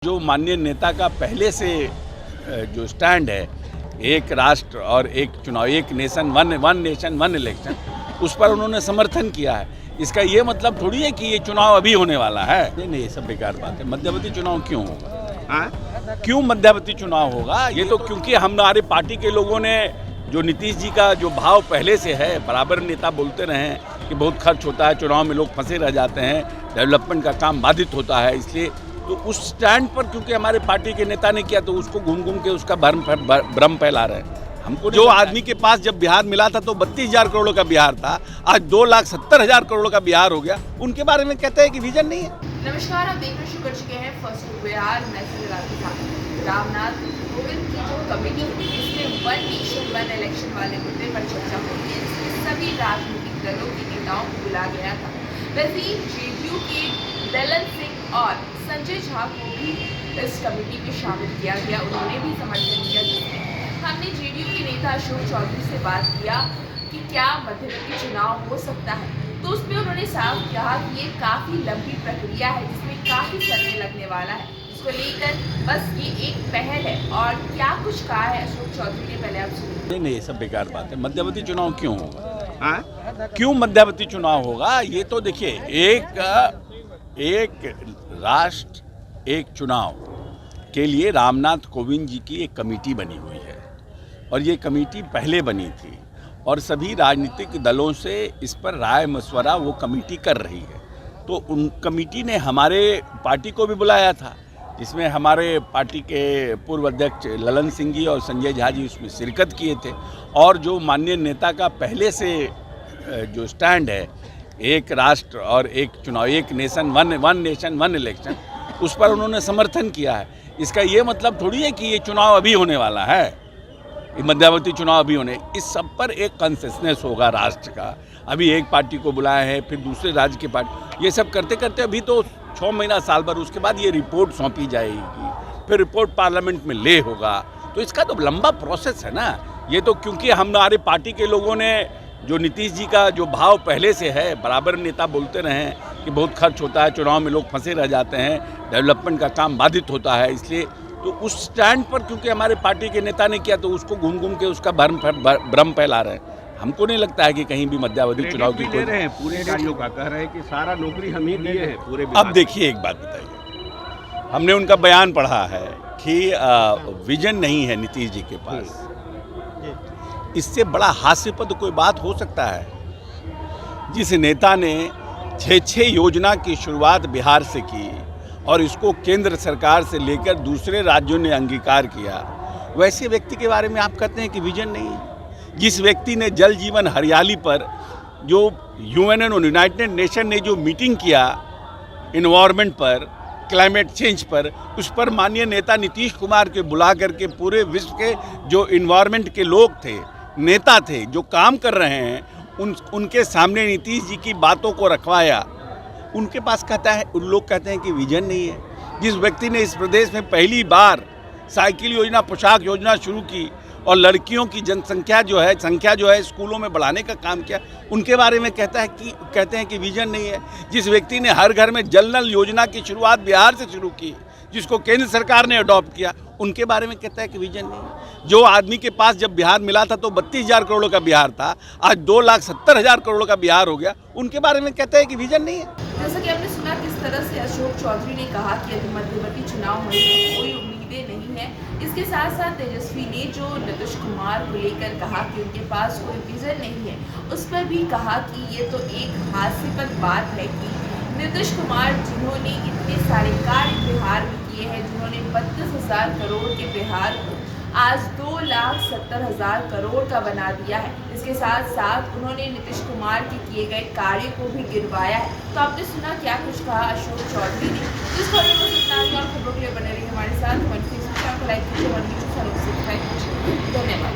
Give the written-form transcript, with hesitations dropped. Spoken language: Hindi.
जो माननीय नेता का पहले से जो स्टैंड है, एक राष्ट्र और एक चुनाव, एक nation one nation one election, उस पर उन्होंने समर्थन किया है। इसका ये मतलब थोड़ी है कि ये चुनाव अभी होने वाला है। नहीं, ये सब बेकार बात है। मध्यावधि चुनाव क्यों होगा? क्यों मध्यावधि चुनाव होगा? ये तो क्योंकि हमारे पार्टी के लोगों ने जो नीतीश जी का जो भाव पहले से है, बराबर नेता बोलते रहे हैं कि बहुत खर्च होता है, चुनाव में लोग फंसे रह जाते हैं, डेवलपमेंट का काम बाधित होता है, इसलिए तो उस स्टैंड पर क्योंकि हमारे पार्टी के नेता ने किया तो उसको घूम घूम के उसका भ्रम फैला रहे हैं। हमको जो आदमी के पास जब बिहार मिला था तो 32,000 करोड़ का बिहार था, आज 2,70,000 करोड़ का बिहार हो गया। उनके बारे में कहते हैं कि विजन नहीं है। नमस्कार, आप देखना शुरू कर चुके हैं फर्स्ट लुक बिहार। मैं रामनाथ कोविंद की जो कमेटी है इसमें वन नेशन वन इलेक्शन वाले मुद्दे पर चर्चा होती है, जिसमें सभी राजनीतिक दलों के नेताओं को बुलाया गया था। वैसे ही जेडीयू के ललन सिंह और संजय झा को भी इस कमेटी में शामिल किया गया। उन्होंने भी समर्थन किया, जिसमें हमने जेडीयू के नेता अशोक चौधरी से बात किया कि क्या मध्यवर्ती चुनाव हो सकता है, तो उसमें उन्होंने साफ कहा कि ये काफ़ी लंबी प्रक्रिया है, जिसमें काफ़ी समय लगने वाला है, जिसको लेकर बस ये एक पहल है। और क्या कुछ कहा है अशोक चौधरी ने, पहले आप सुनिए। नहीं, ये सब बेकार बात है। मध्यावधि चुनाव क्यों होगा? क्यों मध्यावधि चुनाव होगा? ये तो देखिए, एक राष्ट्र एक चुनाव के लिए रामनाथ कोविंद जी की एक कमेटी बनी हुई है, और ये कमेटी पहले बनी थी और सभी राजनीतिक दलों से इस पर राय मशवरा वो कमेटी कर रही है। तो उन कमेटी ने हमारे पार्टी को भी बुलाया था, जिसमें हमारे पार्टी के पूर्व अध्यक्ष ललन सिंह जी और संजय झा जी उसमें शिरकत किए थे। और जो माननीय नेता का पहले से जो स्टैंड है, एक राष्ट्र और एक चुनाव, एक नेशन वन इलेक्शन, उस पर उन्होंने समर्थन किया है। इसका ये मतलब थोड़ी है कि ये चुनाव अभी होने वाला है, ये मध्यावधि चुनाव अभी होने। इस सब पर एक कंसेंसस होगा राष्ट्र का। अभी एक पार्टी को बुलाया है, फिर दूसरे राज्य की पार्टी, ये सब करते करते अभी तो 6 महीना साल भर, उसके बाद ये रिपोर्ट सौंपी जाएगी, फिर रिपोर्ट पार्लियामेंट में ले होगा, तो इसका तो लंबा प्रोसेस है ना। ये तो क्योंकि हमारे पार्टी के लोगों ने जो नीतीश जी का जो भाव पहले से है, बराबर नेता बोलते रहे हैं कि बहुत खर्च होता है, चुनाव में लोग फंसे रह जाते हैं, डेवलपमेंट का काम बाधित होता है, इसलिए तो उस स्टैंड पर क्योंकि हमारे पार्टी के नेता ने किया तो उसको घूम घूम के उसका भ्रम फैला रहे हैं। हमको नहीं लगता है कि कहीं भी मध्यावधि चुनाव की कोई रहे हैं। पूरे कार्यों का कह रहे हैं कि सारा नौकरी हम ही दिए हैं पूरे। अब देखिए, एक बात बताइए, हमने उनका बयान पढ़ा है कि विजन नहीं है नीतीश जी के पास। इससे बड़ा हास्यपद कोई बात हो सकता है? जिस नेता ने 6 योजना की शुरुआत बिहार से की और इसको केंद्र सरकार से लेकर दूसरे राज्यों ने अंगीकार किया, वैसे व्यक्ति के बारे में आप कहते हैं कि विजन नहीं है? जिस व्यक्ति ने जल जीवन हरियाली पर जो यूएनओ यूनाइटेड नेशन ने जो मीटिंग किया इन्वायरमेंट पर, क्लाइमेट चेंज पर, उस पर माननीय नेता नीतीश कुमार के बुला करके पूरे विश्व के जो इन्वायरमेंट के लोग थे, नेता थे, जो काम कर रहे हैं, उनके सामने नीतीश जी की बातों को रखवाया। उनके पास कहता है, उन लोग कहते हैं कि विजन नहीं है। जिस व्यक्ति ने इस प्रदेश में पहली बार साइकिल योजना, पोशाक योजना शुरू की और लड़कियों की संख्या जो है स्कूलों में बढ़ाने का काम किया, उनके बारे में कहते हैं कि विजन नहीं है। जिस व्यक्ति ने हर घर में जल नल योजना की शुरुआत बिहार से शुरू की, जिसको केंद्र सरकार ने अडॉप्ट किया, उनके बारे में कहता है कि विजन नहीं है। जो आदमी के पास जब बिहार मिला था तो 32,000 करोड़ का बिहार था, आज 2,70,000 करोड़ का बिहार हो गया। उनके बारे में कहता है कि विजन नहीं है। जैसा कि आपने सुना किस तरह से अशोक चौधरी ने कहा कि अभी मध्यवर्ती चुनाव होने की कोई उम्मीदें नहीं है। इसके साथ साथ तेजस्वी ने जो नीतीश कुमार को लेकर कहा कि उनके पास कोई विजन नहीं है, उस पर भी कहा कि ये तो एक हास्यपद बात है कि नीतीश कुमार, जिन्होंने इतने सारे कार्य बिहार में किए हैं, जिन्होंने 32,000 करोड़ के बिहार को आज 2,70,000 करोड़ का बना दिया है, इसके साथ साथ उन्होंने नीतीश कुमार के किए गए कार्य को भी गिरवाया है। तो आपने सुना क्या कुछ कहा अशोक चौधरी ने। इस खबर को इतना ही, और खबरों के लिए बने रहिए हमारे साथ। फेसबुक को लाइक कीजिए, धन्यवाद।